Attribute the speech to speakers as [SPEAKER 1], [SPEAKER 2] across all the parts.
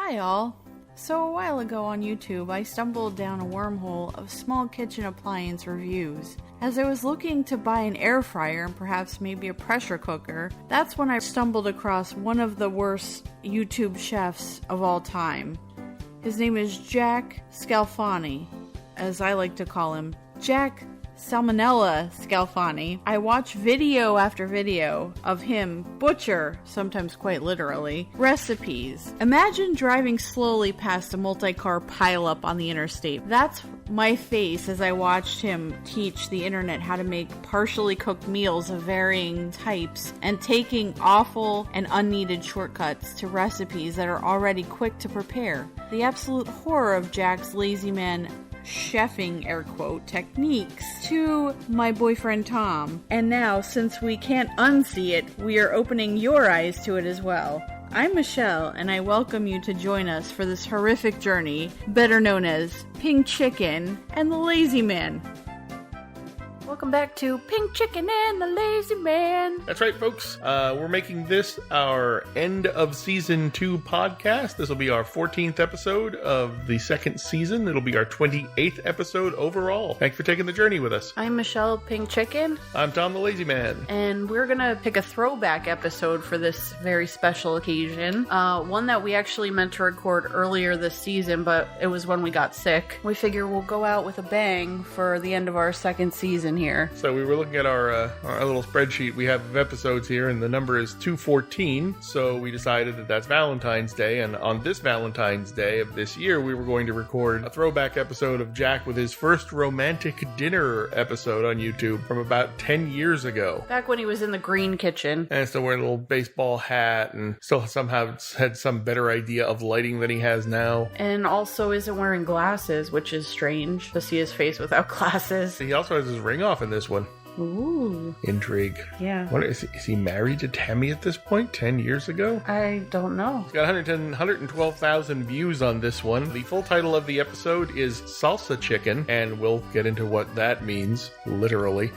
[SPEAKER 1] Hi all! So a while ago on YouTube, I stumbled down a wormhole of small kitchen appliance reviews. As I was looking to buy an air fryer and perhaps maybe a pressure cooker, that's when I stumbled across one of the worst YouTube chefs of all time. His name is Jack Scalfani, as I like to call him, Jack Salmonella Scalfani. I watch video after video of him butcher, sometimes quite literally, recipes. Imagine driving slowly past a multi-car pileup on the interstate. That's my face as I watched him teach the internet how to make partially cooked meals of varying types and taking awful and unneeded shortcuts to recipes that are already quick to prepare. The absolute horror of Jack's lazy man chefing, air quote, techniques to my boyfriend Tom. And now, since we can't unsee it, we are opening your eyes to it as well. I'm Michelle, and I welcome you to join us for this horrific journey, better known as Pink Chicken and the Lazy Man. Welcome back to Pink Chicken and the Lazy Man.
[SPEAKER 2] That's right, folks. We're making this our end of season 2 podcast. This will be our 14th episode of the second season. It'll be our 28th episode overall. Thanks for taking the journey with us.
[SPEAKER 1] I'm Michelle Pink Chicken.
[SPEAKER 2] I'm Tom the Lazy Man.
[SPEAKER 1] And we're going to pick a throwback episode for this very special occasion. One that we actually meant to record earlier this season, but it was when we got sick. We figure we'll go out with a bang for the end of our second season here.
[SPEAKER 2] So we were looking at our little spreadsheet we have of episodes here, and the number is 214. So we decided that that's Valentine's Day, and on this Valentine's Day of this year, we were going to record a throwback episode of Jack with his first romantic dinner episode on YouTube from about 10 years ago.
[SPEAKER 1] Back when he was in the green kitchen.
[SPEAKER 2] And still wearing a little baseball hat, and still somehow had some better idea of lighting than he has now.
[SPEAKER 1] And also isn't wearing glasses, which is strange to see his face without glasses.
[SPEAKER 2] He also has his ring off in this one.
[SPEAKER 1] Ooh.
[SPEAKER 2] Intrigue.
[SPEAKER 1] Yeah.
[SPEAKER 2] What is he married to Tammy at this point? 10 years ago?
[SPEAKER 1] I don't know.
[SPEAKER 2] He's got 112,000 views on this one. The full title of the episode is Salsa Chicken, and we'll get into what that means, literally,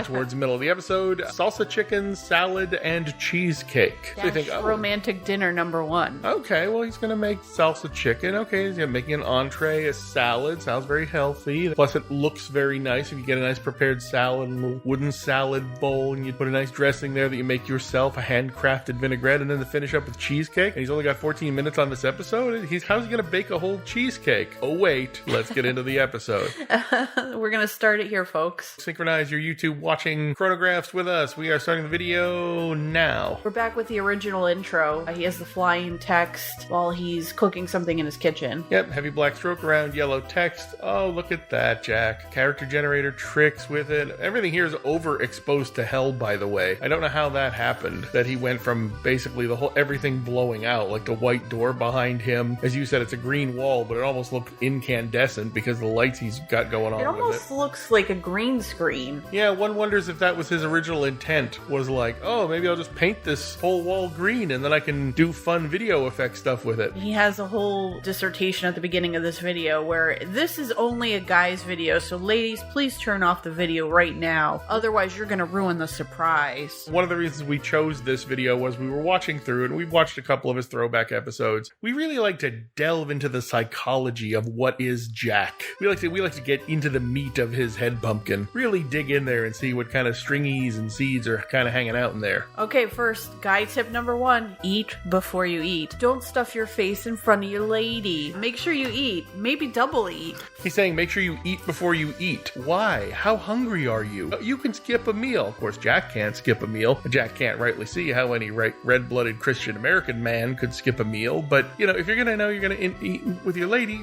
[SPEAKER 2] towards the middle of the episode. Salsa chicken, salad, and cheesecake.
[SPEAKER 1] So you think, romantic dinner number 1.
[SPEAKER 2] Okay, well, he's going to make salsa chicken. Okay, he's making an entree, a salad. Sounds very healthy. Plus, it looks very nice if you get a nice prepared salad, a little wooden salad bowl, and you put a nice dressing there that you make yourself, a handcrafted vinaigrette, and then to finish up with cheesecake. And he's only got 14 minutes on this episode. How's he going to bake a whole cheesecake? Oh, wait. Let's get into the episode.
[SPEAKER 1] We're going to start it here, folks.
[SPEAKER 2] Synchronize your YouTube watching chronographs with us. We are starting the video now.
[SPEAKER 1] We're back with the original intro. He has the flying text while he's cooking something in his kitchen.
[SPEAKER 2] Yep, heavy black stroke around yellow text. Oh, look at that, Jack. Character generator tricks with it. Everything here is overexposed to hell, by the way. I don't know how that happened. That he went from basically everything blowing out, like the white door behind him. As you said, it's a green wall, but it almost looked incandescent because of the lights he's got going on.
[SPEAKER 1] It almost looks like a green screen.
[SPEAKER 2] Yeah, one wonders if that was his original intent. Was like, oh, maybe I'll just paint this whole wall green and then I can do fun video effect stuff with it.
[SPEAKER 1] He has a whole dissertation at the beginning of this video where this is only a guy's video, so ladies, please turn off the video right now. Otherwise, you're going to ruin the surprise.
[SPEAKER 2] One of the reasons we chose this video was we were watching through it, and we've watched a couple of his throwback episodes. We really like to delve into the psychology of what is Jack. We like to get into the meat of his head pumpkin. Really dig in there and see what kind of stringies and seeds are kind of hanging out in there.
[SPEAKER 1] Okay, first, guy tip number 1. Eat before you eat. Don't stuff your face in front of your lady. Make sure you eat. Maybe double eat.
[SPEAKER 2] He's saying make sure you eat before you eat. Why? How hungry are you? You can skip a meal. Of course, Jack can't skip a meal. Jack can't rightly see how any red-blooded Christian American man could skip a meal. But, if you're going to know you're going to eat with your lady,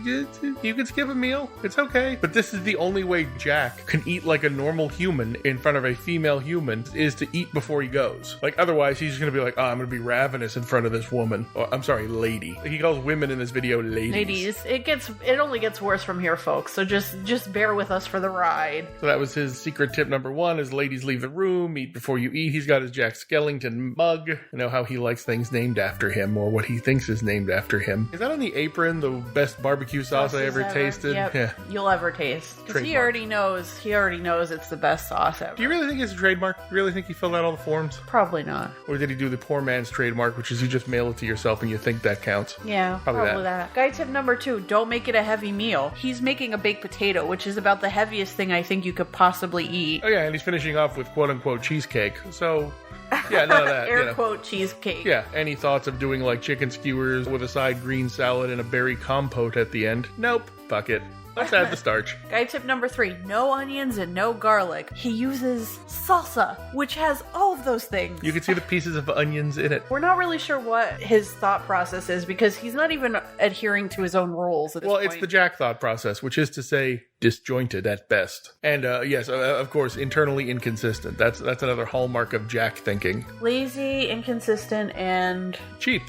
[SPEAKER 2] you can skip a meal. It's okay. But this is the only way Jack can eat like a normal human in front of a female human, is to eat before he goes. Like, otherwise, he's going to be like, oh, I'm going to be ravenous in front of this woman. Or, I'm sorry, lady. He calls women in this video ladies.
[SPEAKER 1] Ladies. It only gets worse from here, folks. So just bear with us for the ride.
[SPEAKER 2] So that was his secret tip tip number 1 is ladies leave the room, eat before you eat. He's got his Jack Skellington mug. You know how he likes things named after him, or what he thinks is named after him. Is that on the apron, the best barbecue sauce I ever tasted?
[SPEAKER 1] Yep.
[SPEAKER 2] Yeah.
[SPEAKER 1] You'll ever taste. Because he already knows it's the best sauce ever.
[SPEAKER 2] Do you really think it's a trademark? Do you really think he filled out all the forms?
[SPEAKER 1] Probably not.
[SPEAKER 2] Or did he do the poor man's trademark, which is you just mail it to yourself and you think that counts?
[SPEAKER 1] Yeah, probably that. Guy tip number 2, don't make it a heavy meal. He's making a baked potato, which is about the heaviest thing I think you could possibly eat.
[SPEAKER 2] Oh yeah, and he's finishing off with quote-unquote cheesecake. So, yeah, none of that.
[SPEAKER 1] Air quote cheesecake.
[SPEAKER 2] Yeah, any thoughts of doing like chicken skewers with a side green salad and a berry compote at the end? Nope. Fuck it. Let's add the starch.
[SPEAKER 1] Guy tip number 3, no onions and no garlic. He uses salsa, which has all of those things.
[SPEAKER 2] You can see the pieces of onions in it.
[SPEAKER 1] We're not really sure what his thought process is because he's not even adhering to his own rules at this point.
[SPEAKER 2] Well, it's the Jack thought process, which is to say disjointed at best. And yes, of course, internally inconsistent. That's another hallmark of Jack thinking.
[SPEAKER 1] Lazy, inconsistent, and
[SPEAKER 2] cheap.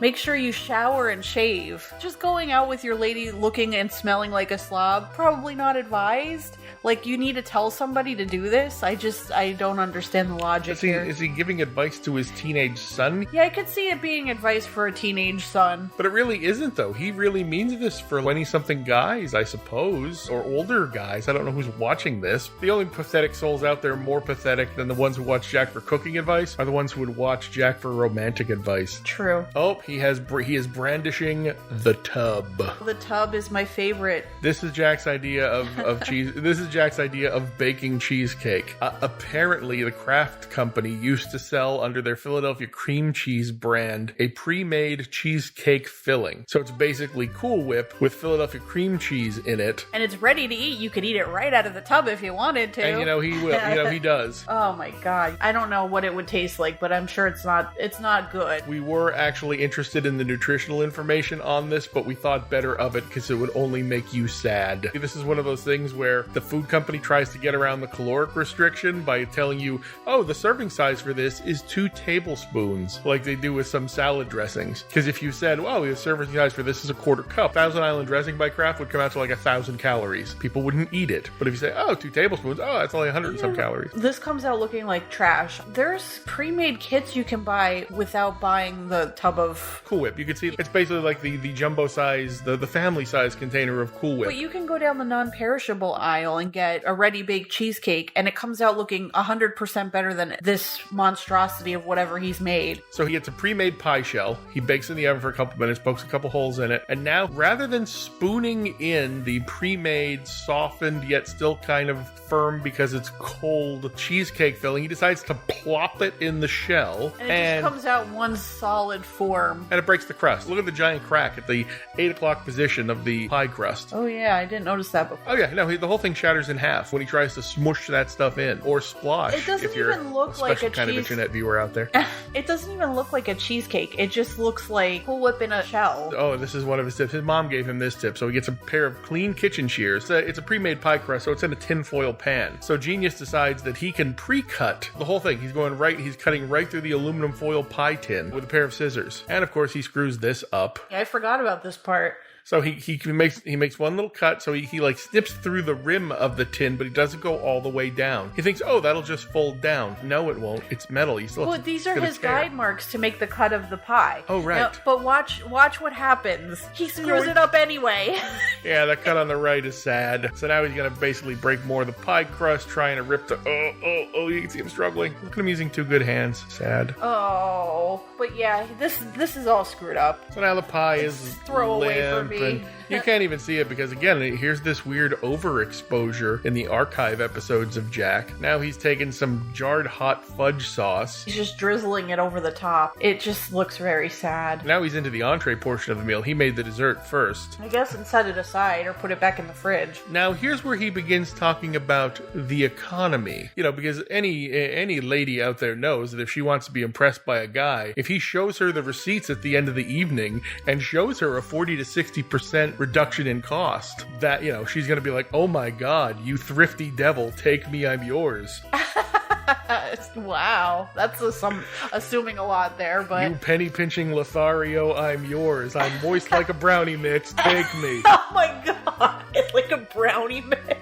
[SPEAKER 1] Make sure you shower and shave. Just going out with your lady looking and smelling like a slob, probably not advised. Like, you need to tell somebody to do this. I don't understand the logic here.
[SPEAKER 2] Is he giving advice to his teenage son?
[SPEAKER 1] Yeah, I could see it being advice for a teenage son.
[SPEAKER 2] But it really isn't, though. He really means this for 20-something guys, I suppose. Or older guys. I don't know who's watching this. The only pathetic souls out there more pathetic than the ones who watch Jack for cooking advice are the ones who would watch Jack for romantic advice.
[SPEAKER 1] True.
[SPEAKER 2] Oh, he is brandishing the tub.
[SPEAKER 1] The tub is my favorite.
[SPEAKER 2] This is Jack's idea of cheese. This is Jack's idea of baking cheesecake. Apparently, the Kraft Company used to sell under their Philadelphia cream cheese brand a pre-made cheesecake filling. So it's basically Cool Whip with Philadelphia cream cheese in it.
[SPEAKER 1] And it's ready to eat. You could eat it right out of the tub if you wanted to.
[SPEAKER 2] And he will. He does.
[SPEAKER 1] Oh my god. I don't know what it would taste like, but I'm sure it's not good.
[SPEAKER 2] We were actually interested in the nutritional information on this, but we thought better of it because it would only make you sad. This is one of those things where the food company tries to get around the caloric restriction by telling you, oh, the serving size for this is 2 tablespoons, like they do with some salad dressings. Because if you said, well, the serving size for this is a 1/4 cup, Thousand Island dressing by Kraft would come out to like 1,000 calories. People wouldn't eat it. But if you say, oh, 2 tablespoons, oh, that's only 100 and some calories.
[SPEAKER 1] This comes out looking like trash. There's pre-made kits you can buy without buying the tub of
[SPEAKER 2] Cool Whip. You can see it's basically like the jumbo size, the family size container of Cool Whip.
[SPEAKER 1] But you can go down the non-perishable aisle and get a ready-baked cheesecake, and it comes out looking 100% better than this monstrosity of whatever he's made.
[SPEAKER 2] So he gets a pre-made pie shell. He bakes in the oven for a couple minutes, pokes a couple holes in it, and now rather than spooning in the pre-made, softened, yet still kind of firm because it's cold cheesecake filling, he decides to plop it in the shell.
[SPEAKER 1] And it just comes out one solid form.
[SPEAKER 2] And it breaks the crust. Look at the giant crack at the 8 o'clock position of the pie crust.
[SPEAKER 1] Oh yeah, I didn't notice that before.
[SPEAKER 2] Oh yeah, no, the whole thing shatters in half when he tries to smush that stuff in. Or splosh,
[SPEAKER 1] it doesn't
[SPEAKER 2] if you're
[SPEAKER 1] even look
[SPEAKER 2] a special
[SPEAKER 1] like a
[SPEAKER 2] kind of internet viewer out there.
[SPEAKER 1] It doesn't even look like a cheesecake. It just looks like Cool Whip in a shell.
[SPEAKER 2] Oh, this is one of his tips. His mom gave him this tip. So he gets a pair of clean kitchen shears. It's a pre-made pie crust, so it's in a tinfoil pan. So Genius decides that he can pre-cut the whole thing. He's cutting right through the aluminum foil pie tin with a pair of scissors. And of course, he screws this up.
[SPEAKER 1] Yeah, I forgot about this part.
[SPEAKER 2] So he makes one little cut, so he like snips through the rim of the tin, but he doesn't go all the way down. He thinks, oh, that'll just fold down. No, it won't. It's metal.
[SPEAKER 1] Well, these are his guide marks to make the cut of the pie.
[SPEAKER 2] Oh, right.
[SPEAKER 1] Now, but watch what happes. He screws it up anyway.
[SPEAKER 2] Yeah, that cut on the right is sad. So now he's gonna basically break more of the pie crust, trying to rip the. Oh! You can see him struggling. Look at him using 2 good hands. Sad.
[SPEAKER 1] Oh, but yeah, this is all screwed up.
[SPEAKER 2] So now the pie is
[SPEAKER 1] throwaway for
[SPEAKER 2] limp,
[SPEAKER 1] me.
[SPEAKER 2] and you can't even see it because again, here's this weird overexposure in the archive episodes of Jack. Now he's taken some jarred hot fudge sauce.
[SPEAKER 1] He's just drizzling it over the top. It just looks very sad.
[SPEAKER 2] Now he's into the entree portion of the meal. He made the dessert first.
[SPEAKER 1] I guess and set it aside or put it back in the fridge.
[SPEAKER 2] Now here's where he begins talking about the economy. Because any lady out there knows that if she wants to be impressed by a guy, if he shows her the receipts at the end of the evening and shows her a 40 to 60% reduction in cost, that, she's going to be like, oh my god, you thrifty devil, take me, I'm yours.
[SPEAKER 1] Wow, that's assuming a lot there, but...
[SPEAKER 2] You penny-pinching Lothario, I'm yours. I'm moist like a brownie mix, take me.
[SPEAKER 1] Oh my god, like a brownie mix.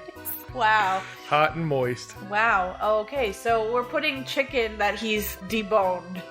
[SPEAKER 1] Wow.
[SPEAKER 2] Hot and moist.
[SPEAKER 1] Wow. Okay, so we're putting chicken that he's deboned.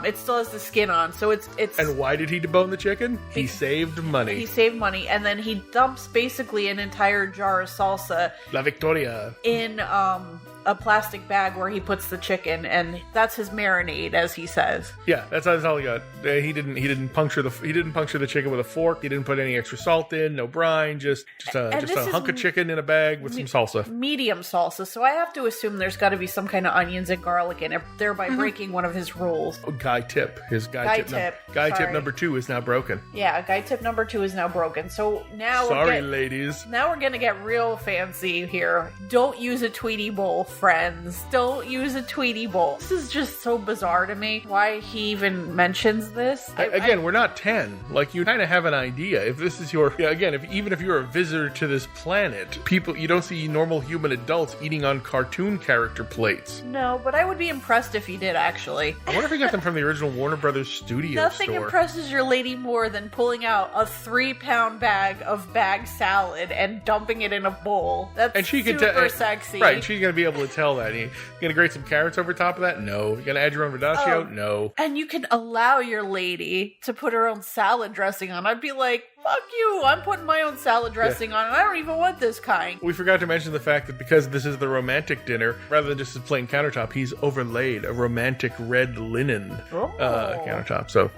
[SPEAKER 1] It still has the skin on, so it's.
[SPEAKER 2] And why did he debone the chicken? He saved money.
[SPEAKER 1] He saved money, and then he dumps basically an entire jar of salsa.
[SPEAKER 2] La Victoria.
[SPEAKER 1] In a plastic bag where he puts the chicken, and that's his marinade, as he says.
[SPEAKER 2] Yeah, that's all he got. He didn't puncture the chicken with a fork. He didn't put any extra salt in, no brine, just a hunk of chicken in a bag with some salsa.
[SPEAKER 1] Medium salsa. So I have to assume there's got to be some kind of onions and garlic in it, thereby breaking one of his rules.
[SPEAKER 2] Guy tip. His guy tip number 2 is now broken.
[SPEAKER 1] Yeah, guy tip number 2 is now broken. So now
[SPEAKER 2] ladies.
[SPEAKER 1] Now we're gonna get real fancy here. Don't use a Tweety bowl, friends. Don't use a Tweety bowl. This is just so bizarre to me. Why he even mentions this?
[SPEAKER 2] We're not 10. Like, you kind of have an idea. If this is your even if you're a visitor to this planet, you don't see normal human adults eating on cartoon character plates.
[SPEAKER 1] No, but I would be impressed if he did, actually.
[SPEAKER 2] I wonder if he got them from the original Warner Brothers studio
[SPEAKER 1] Nothing
[SPEAKER 2] store.
[SPEAKER 1] impresses your lady more than pulling out a 3-pound bag of bag salad and dumping it in a bowl. That's super sexy.
[SPEAKER 2] Right, she's going to be able to tell that. You going to grate some carrots over top of that? No. You going to add your own radaccio? No.
[SPEAKER 1] And you can allow your lady to put her own salad dressing on. I'd be like, fuck you, I'm putting my own salad dressing on, and I don't even want this kind.
[SPEAKER 2] We forgot to mention the fact that because this is the romantic dinner, rather than just a plain countertop, he's overlaid a romantic red linen countertop. So,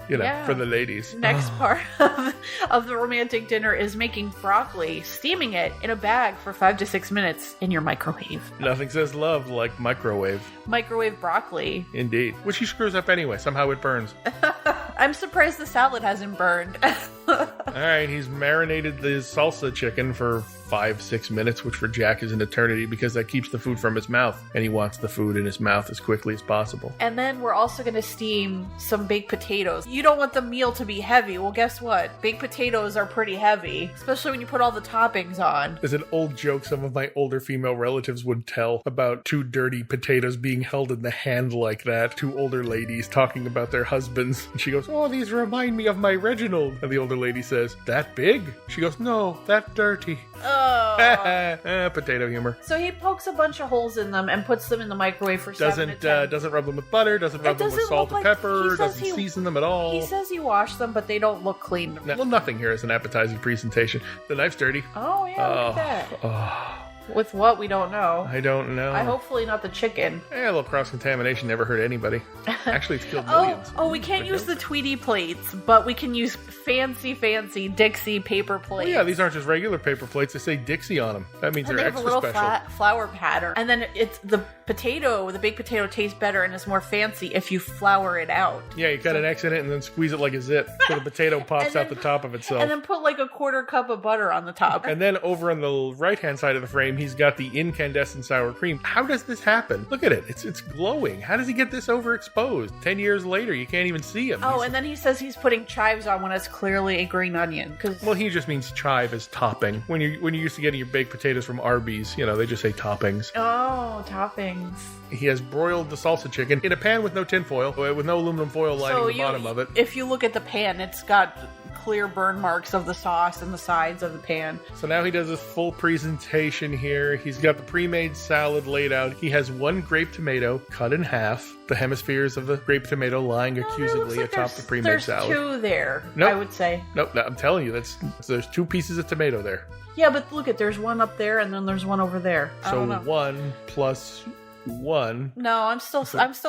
[SPEAKER 2] for the ladies.
[SPEAKER 1] Next part of the romantic dinner is making broccoli, steaming it in a bag for 5 to 6 minutes in your microwave.
[SPEAKER 2] Nothing says love like microwave.
[SPEAKER 1] Microwave broccoli.
[SPEAKER 2] Indeed. Which he screws up anyway. Somehow it burns.
[SPEAKER 1] I'm surprised the salad hasn't burned.
[SPEAKER 2] Alright, he's marinated the salsa chicken for 5-6 minutes, which for Jack is an eternity because that keeps the food from his mouth, and he wants the food in his mouth as quickly as possible.
[SPEAKER 1] And then we're also going to steam some baked potatoes. You don't want the meal to be heavy. Well, guess what? Baked potatoes are pretty heavy, especially when you put all the toppings on.
[SPEAKER 2] There's an old joke some of my older female relatives would tell about 2 dirty potatoes being held in the hand like that. 2 older ladies talking about their husbands. And she goes, "Oh, these remind me of my Reginald." And the older lady says, "That big?" She goes, "No, that dirty."
[SPEAKER 1] Oh.
[SPEAKER 2] Potato humor.
[SPEAKER 1] So he pokes a bunch of holes in them and puts them in the microwave for 7 to 10.
[SPEAKER 2] Doesn't rub them with butter, doesn't rub them with salt and pepper, doesn't season them at all.
[SPEAKER 1] He says he washed them, but they don't look clean.
[SPEAKER 2] Well, nothing here is an appetizing presentation. The knife's dirty.
[SPEAKER 1] Oh, yeah, look at that.
[SPEAKER 2] Oh.
[SPEAKER 1] With what, we don't know.
[SPEAKER 2] I don't know.
[SPEAKER 1] Hopefully not the chicken.
[SPEAKER 2] A little cross-contamination never hurt anybody. Actually, it's killed millions.
[SPEAKER 1] We can't use the Tweety plates, but we can use fancy Dixie paper plates.
[SPEAKER 2] Well, yeah, these aren't just regular paper plates. They say Dixie on them. That means they're extra special.
[SPEAKER 1] They have a little flower pattern. And then it's the baked potato tastes better and is more fancy if you flour it out.
[SPEAKER 2] Yeah, you cut an X in it and then squeeze it like a zip so the potato pops out the top of itself.
[SPEAKER 1] And then put like a 1/4 cup of butter on the top.
[SPEAKER 2] And then over on the right-hand side of the frame, he's got the incandescent sour cream. How does this happen? Look at it. It's glowing. How does he get this overexposed? 10 years later, you can't even see him.
[SPEAKER 1] And then he says he's putting chives on when it's clearly a green onion.
[SPEAKER 2] Well, he just means chive as topping. When you're used to getting your baked potatoes from Arby's, they just say toppings.
[SPEAKER 1] Oh, toppings.
[SPEAKER 2] He has broiled the salsa chicken in a pan with no tin foil, with no aluminum foil lining the bottom of it.
[SPEAKER 1] If you look at the pan, it's got clear burn marks of the sauce and the sides of the pan.
[SPEAKER 2] So now he does a full presentation here. He's got the pre-made salad laid out. He has 1 grape tomato cut in half, the hemispheres of the grape tomato lying accusingly atop the pre-made salad.
[SPEAKER 1] There's 2 there, I would say.
[SPEAKER 2] Nope, I'm telling you, there's 2 pieces of tomato there.
[SPEAKER 1] Yeah, but look there's 1 up there and then there's 1 over there.
[SPEAKER 2] So 1 plus 1.
[SPEAKER 1] No, I'm still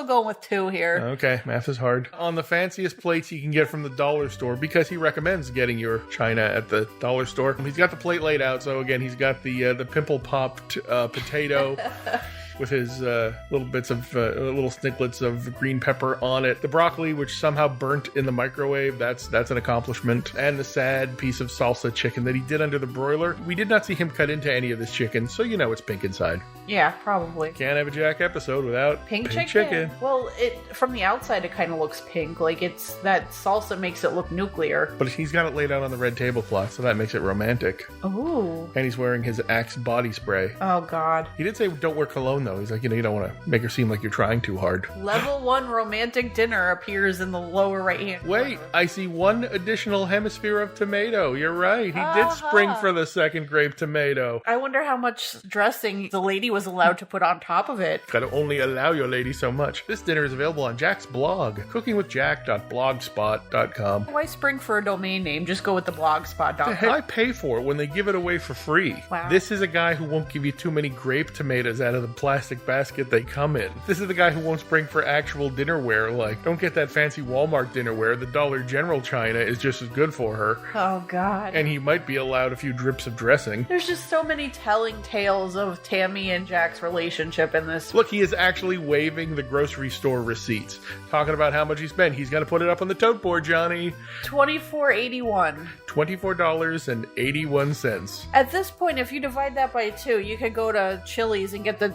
[SPEAKER 1] going with 2 here.
[SPEAKER 2] Okay, math is hard. On the fanciest plates you can get from the dollar store, because he recommends getting your china at the dollar store. He's got the plate laid out, so again, he's got the pimple popped potato with his little snicklets of green pepper on it. The broccoli, which somehow burnt in the microwave, that's an accomplishment. And the sad piece of salsa chicken that he did under the broiler. We did not see him cut into any of this chicken, so it's pink inside.
[SPEAKER 1] Yeah, probably.
[SPEAKER 2] Can't have a Jack episode without pink chicken.
[SPEAKER 1] Well, from the outside, it kind of looks pink. Like it's that salsa makes it look nuclear.
[SPEAKER 2] But he's got it laid out on the red tablecloth, so that makes it romantic.
[SPEAKER 1] Ooh.
[SPEAKER 2] And he's wearing his Axe body spray.
[SPEAKER 1] Oh, God.
[SPEAKER 2] He did say don't wear cologne, though. No, he's like, you don't want to make her seem like you're trying too hard.
[SPEAKER 1] Level 1 romantic dinner appears in the lower right-hand
[SPEAKER 2] Wait,
[SPEAKER 1] corner.
[SPEAKER 2] I see one additional hemisphere of tomato. You're right. He did spring for the second grape tomato.
[SPEAKER 1] I wonder how much dressing the lady was allowed to put on top of it.
[SPEAKER 2] Gotta only allow your lady so much. This dinner is available on Jack's blog, cookingwithjack.blogspot.com.
[SPEAKER 1] Why spring for a domain name? Just go with the blogspot.com.
[SPEAKER 2] Hey, I pay for it when they give it away for free.
[SPEAKER 1] Wow.
[SPEAKER 2] This is a guy who won't give you too many grape tomatoes out of the plastic basket they come in. This is the guy who won't spring for actual dinnerware. Like, don't get that fancy Walmart dinnerware. The Dollar General china is just as good for her.
[SPEAKER 1] Oh, God.
[SPEAKER 2] And he might be allowed a few drips of dressing.
[SPEAKER 1] There's just so many telling tales of Tammy and Jack's relationship in this.
[SPEAKER 2] Look, he is actually waving the grocery store receipts, talking about how much he spent. He's going to put it up on the tote board, Johnny.
[SPEAKER 1] $24.81.
[SPEAKER 2] $24.81.
[SPEAKER 1] At this point, if you divide that by 2, you could go to Chili's and get the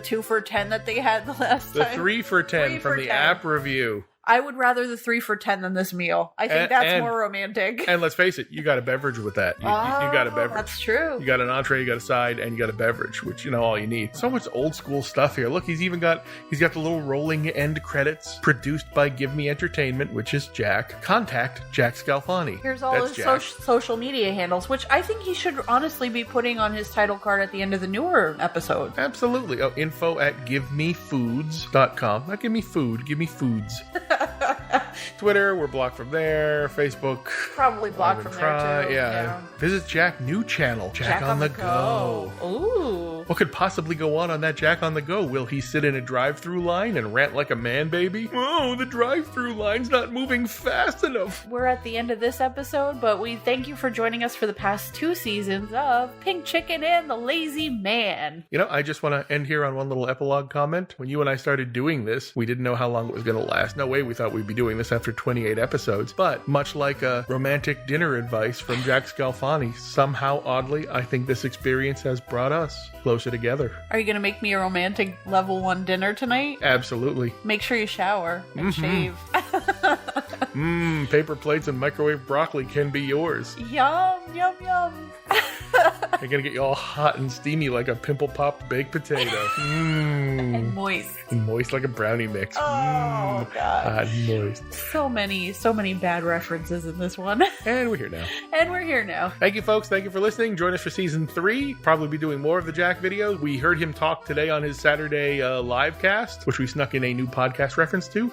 [SPEAKER 1] 2 for $10 that they had the last
[SPEAKER 2] The
[SPEAKER 1] time?
[SPEAKER 2] 3 for $10
[SPEAKER 1] 3
[SPEAKER 2] from
[SPEAKER 1] for
[SPEAKER 2] the
[SPEAKER 1] 10.
[SPEAKER 2] app review.
[SPEAKER 1] I would rather the 3 for $10 than this meal. I think that's more romantic.
[SPEAKER 2] And let's face it, you got a beverage with that. You got a beverage.
[SPEAKER 1] That's true.
[SPEAKER 2] You got an entree, you got a side, and you got a beverage, which all you need. So much old school stuff here. Look, he's got the little rolling end credits produced by Give Me Entertainment, which is Jack. Contact Jack Scalfani.
[SPEAKER 1] Here's all his social media handles, which I think he should honestly be putting on his title card at the end of the newer episode.
[SPEAKER 2] Absolutely. Oh, info at givemefoods.com. Not give me food, give me foods. Twitter, we're blocked from there. Facebook,
[SPEAKER 1] probably blocked from there too.
[SPEAKER 2] Yeah. Visit Jack new channel, Jack on the Go.
[SPEAKER 1] Ooh.
[SPEAKER 2] What could possibly go on that Jack on the Go? Will he sit in a drive-thru line and rant like a man baby? Oh, the drive-thru line's not moving fast enough.
[SPEAKER 1] We're at the end of this episode, but we thank you for joining us for the past 2 seasons of Pink Chicken and the Lazy Man.
[SPEAKER 2] I just want to end here on one little epilogue comment. When you and I started doing this, we didn't know how long it was going to last. No way we thought we'd be doing this after 28 episodes. But much like a romantic dinner advice from Jack Scalfani, somehow, oddly, I think this experience has brought us closer together.
[SPEAKER 1] Are you going to make me a romantic level 1 dinner tonight?
[SPEAKER 2] Absolutely.
[SPEAKER 1] Make sure you shower and shave.
[SPEAKER 2] Paper plates and microwave broccoli can be yours.
[SPEAKER 1] Yum, yum, yum.
[SPEAKER 2] They're going to get you all hot and steamy like a pimple-popped baked potato.
[SPEAKER 1] And moist.
[SPEAKER 2] And moist like a brownie mix.
[SPEAKER 1] Oh, God.
[SPEAKER 2] Hot and moist.
[SPEAKER 1] So many bad references in this one.
[SPEAKER 2] And we're here now. Thank you, folks. Thank you for listening. Join us for season 3. Probably be doing more of the Jack videos. We heard him talk today on his Saturday live cast, which we snuck in a new podcast reference to.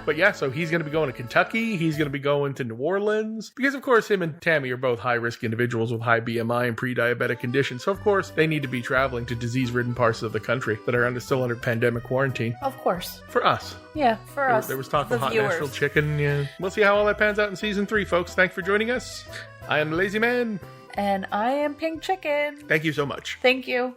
[SPEAKER 2] But yeah, so he's going to be going to Kentucky. He's going to be going to New Orleans. Because, of course, him and Tammy are both high-risk individuals with high BMI and pre-diabetic conditions. So, of course, they need to be traveling to disease-ridden parts of the country that are still under pandemic quarantine.
[SPEAKER 1] Of course.
[SPEAKER 2] For us.
[SPEAKER 1] Yeah, for us.
[SPEAKER 2] There was talk
[SPEAKER 1] the
[SPEAKER 2] of hot
[SPEAKER 1] viewers.
[SPEAKER 2] Nashville chicken. Yeah. We'll see how all that pans out in season 3, folks. Thanks for joining us. I am the Lazy Man.
[SPEAKER 1] And I am Pink Chicken.
[SPEAKER 2] Thank you so much.
[SPEAKER 1] Thank you.